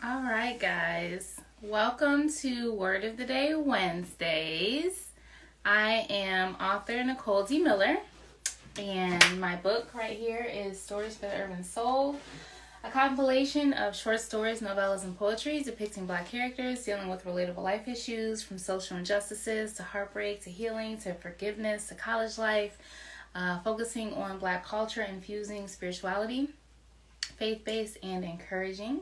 All right, guys. Welcome to Word of the Day Wednesdays. I am author Nicole D. Miller, and my book right here is Stories for the Urban Soul, a compilation of short stories, novellas, and poetry depicting Black characters dealing with relatable life issues, from social injustices to heartbreak to healing to forgiveness to college life, focusing on Black culture, infusing spirituality, faith-based, and encouraging.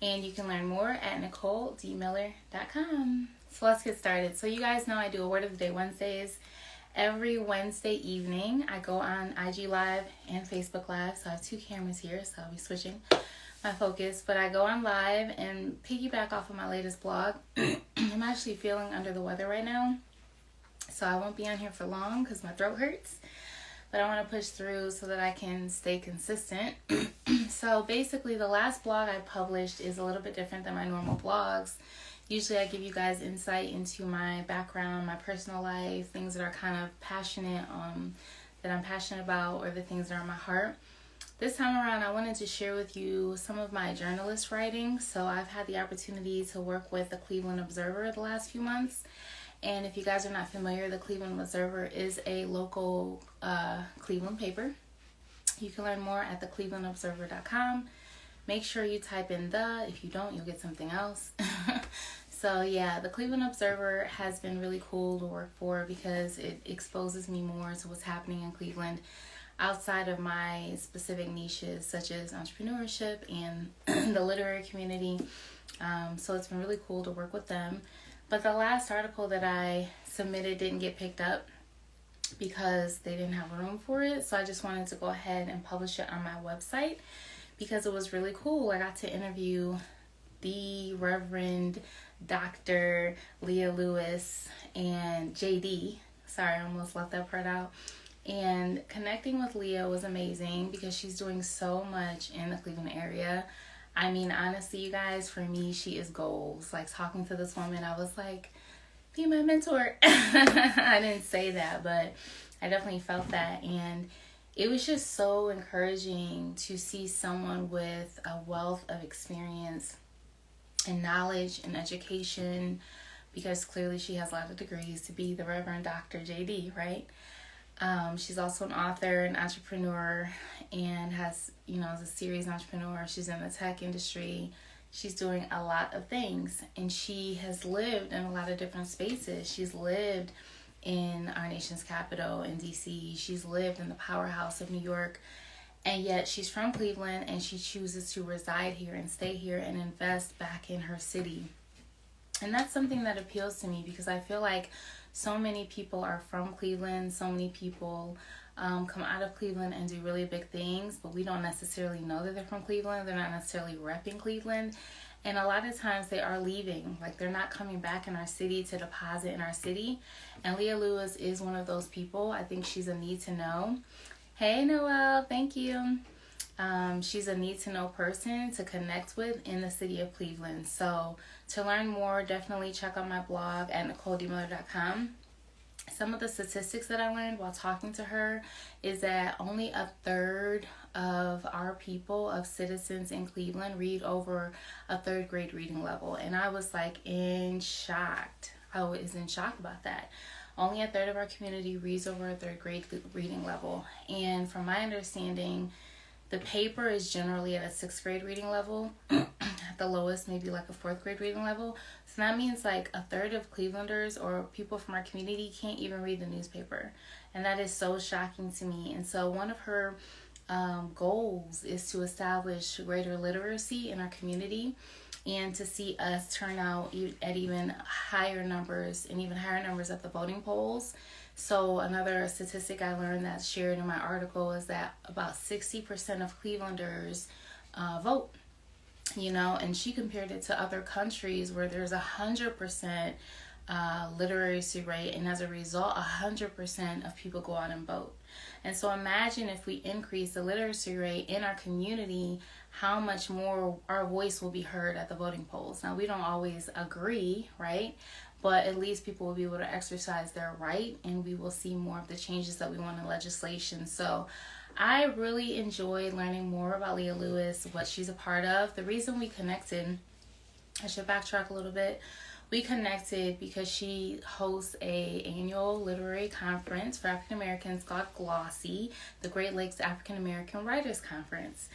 And you can learn more at NicoleDMiller.com. So let's get started. So you guys know I do a Word of the Day Wednesdays. Every Wednesday evening, I go on IG Live and Facebook Live. So I have two cameras here, so I'll be switching my focus. But I go on live and piggyback off of my latest blog. I'm actually feeling under the weather right now, so I won't be on here for long because my throat hurts. But I want to push through so that I can stay consistent. So basically, the last blog I published is a little bit different than my normal blogs. Usually I give you guys insight into my background, my personal life, things that are kind of passionate, that I'm passionate about, or the things that are on my heart. This time around, I wanted to share with you some of my journalist writing. So I've had the opportunity to work with the Cleveland Observer the last few months. And if you guys are not familiar, the Cleveland Observer is a local Cleveland paper. You can learn more at theclevelandobserver.com. Make sure you type in the. If you don't, you'll get something else. So yeah, the Cleveland Observer has been really cool to work for because it exposes me more to what's happening in Cleveland outside of my specific niches, such as entrepreneurship and the literary community. So it's been really cool to work with them. But the last article that I submitted didn't get picked up because they didn't have room for it. So I just wanted to go ahead and publish it on my website because it was really cool. I got to interview the Reverend Dr. Leah Lewis and JD. Sorry, I almost left that part out. And connecting with Leah was amazing because she's doing so much in the Cleveland area. I mean, honestly, you guys, for me, she is goals. Like, talking to this woman, I was like, be my mentor. I didn't say that, but I definitely felt that. And it was just so encouraging to see someone with a wealth of experience and knowledge and education, because clearly she has a lot of degrees, to be the Reverend Dr. JD, right? She's also an author, an entrepreneur, and has, is a serious entrepreneur. She's in the tech industry. She's doing a lot of things, and she has lived in a lot of different spaces. She's lived in our nation's capital in DC. She's lived in the powerhouse of New York, and yet she's from Cleveland, and she chooses to reside here and stay here and invest back in her city. And that's something that appeals to me because I feel like so many people are from Cleveland. So many people come out of Cleveland and do really big things, but we don't necessarily know that they're from Cleveland. They're not necessarily repping Cleveland. And a lot of times they are leaving. Like, they're not coming back in our city to deposit in our city. And Leah Lewis is one of those people. I think she's a need to know. Hey, Noelle. Thank you. She's a need-to-know person to connect with in the city of Cleveland. So to learn more, definitely check out my blog at NicoleDMiller.com. Some of the statistics that I learned while talking to her is that only a third of our people, of citizens in Cleveland, read over a third grade reading level. And I was like in shock. I was in shock about that. Only a third of our community reads over a third grade reading level. And from my understanding, the paper is generally at a 6th grade reading level, at the lowest, maybe like a 4th grade reading level. So that means like a third of Clevelanders or people from our community can't even read the newspaper. And that is so shocking to me. And so one of her goals is to establish greater literacy in our community and to see us turn out at even higher numbers and even higher numbers at the voting polls. So another statistic I learned that's shared in my article is that about 60% of Clevelanders vote, and she compared it to other countries where there's 100% literacy rate, and as a result, 100% of people go out and vote. And so imagine if we increase the literacy rate in our community, how much more our voice will be heard at the voting polls. Now, we don't always agree, right? But at least people will be able to exercise their right, and we will see more of the changes that we want in legislation. So I really enjoyed learning more about Leah Lewis, what she's a part of. The reason we connected I should backtrack a little bit. We connected because she hosts a annual literary conference for African Americans called Glossy, the Great Lakes African American Writers Conference.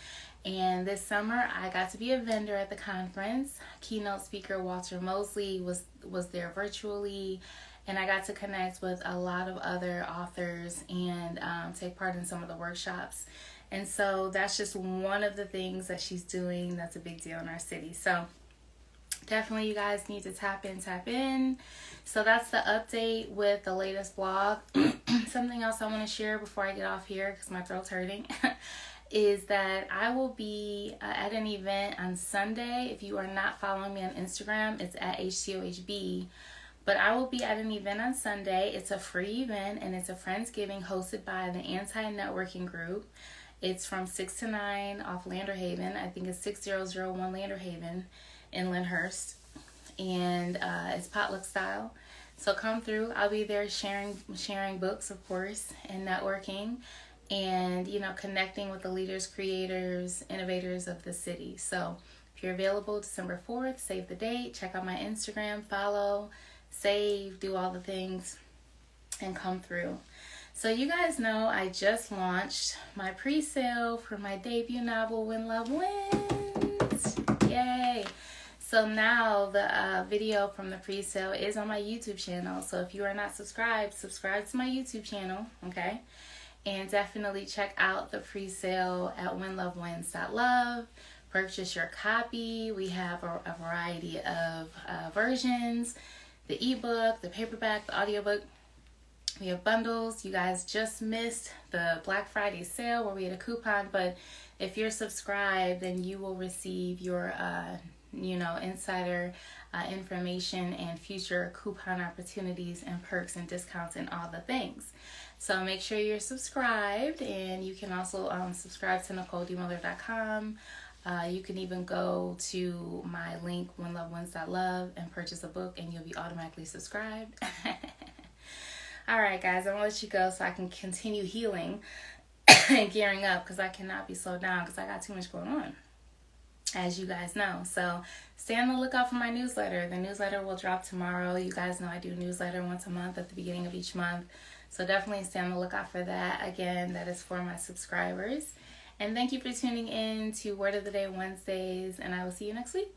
And this summer, I got to be a vendor at the conference. Keynote speaker Walter Mosley was there virtually, and I got to connect with a lot of other authors and take part in some of the workshops. And so that's just one of the things that she's doing that's a big deal in our city. So definitely you guys need to tap in. So that's the update with the latest blog. Something else I want to share before I get off here because my throat's hurting is that I will be at an event on Sunday. If you are not following me on Instagram, it's at HTOHB. But I will be at an event on Sunday. It's a free event, and it's a Friendsgiving hosted by the Anti-Networking Group. It's from 6 to 9 off Lander Haven. I think it's 6001 Lander Haven in Lyndhurst. And it's potluck style. So come through. I'll be there sharing books, of course, and networking. And, connecting with the leaders, creators, innovators of the city. So if you're available December 4th, save the date. Check out my Instagram, follow, save, do all the things, and come through. So you guys know I just launched my pre-sale for my debut novel, When Love Wins. Yay! So now the video from the pre-sale is on my YouTube channel. So if you are not subscribed, subscribe to my YouTube channel, okay? And definitely check out the pre-sale at whenlovewins.love. Purchase your copy. We have a variety of versions. The ebook, the paperback, the audiobook. We have bundles. You guys just missed the Black Friday sale where we had a coupon, but if you're subscribed, then you will receive your insider information and future coupon opportunities and perks and discounts and all the things. So make sure you're subscribed, and you can also subscribe to NicoleDMiller.com. You can even go to my link, whenlovewins.love, and purchase a book, and you'll be automatically subscribed. All right, guys, I'm going to let you go so I can continue healing and gearing up because I cannot be slowed down because I got too much going on, as you guys know. So stay on the lookout for my newsletter. The newsletter will drop tomorrow. You guys know I do a newsletter once a month at the beginning of each month. So definitely stay on the lookout for that. Again, that is for my subscribers. And thank you for tuning in to Word of the Day Wednesdays, and I will see you next week.